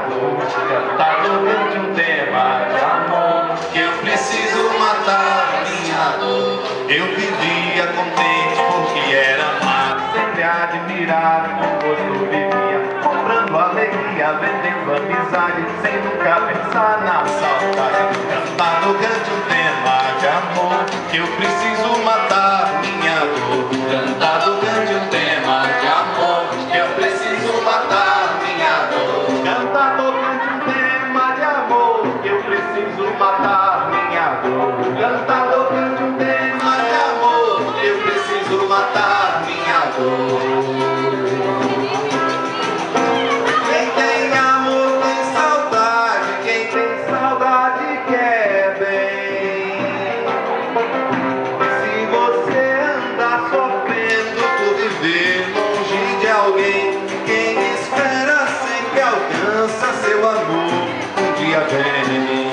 dor. Cantado cante um tema de amor, que eu preciso matar minha dor. Eu vivia contente porque era amado, sempre admirado, com gosto vivia, comprando alegria, vendendo amizade, sem nunca pensar na saudade. Cantado cante um tema de amor, que eu preciso matar minha dor. Cantado cante um tema de amor, que eu preciso matar minha dor. Cantado cante um tema de amor, que eu preciso matar minha dor. Cantado cante um tema de amor, que eu preciso matar minha dor. Quem tem amor tem saudade, quem tem saudade quer bem. E se você andar sofrendo por viver longe de alguém, quem espera sempre alcança, seu amor um dia vem.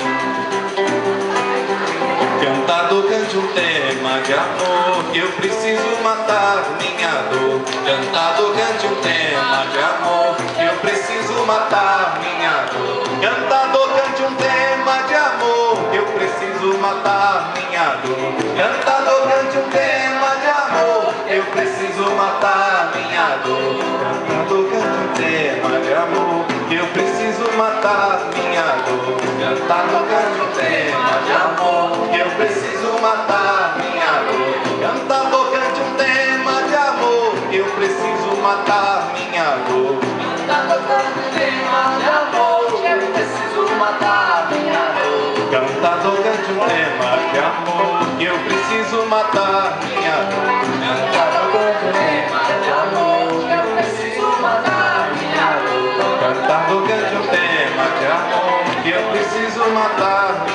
Cantado cante um tema de amor, que eu preciso matar minha dor. Cantado cante um tema de amor, que eu preciso matar minha dor. Cantado cante um tema de amor, que eu preciso matar minha dor. Cantado cante um tema de amor, eu preciso matar minha dor. Cantado cante um tema de amor, que eu preciso matar minha dor. Cantado cante um tema de amor, que eu preciso matar minha dor. Cantado cante um tema de amor, que eu preciso matar minha dor. Cantado cante um tema de amor, que eu preciso matar minha dor. Cantado cante um tema de amor, que eu preciso matar minha dor. Cantado cante um tema de amor, que eu preciso matar minha dor. Cantado cante um tema de amor, que eu preciso matar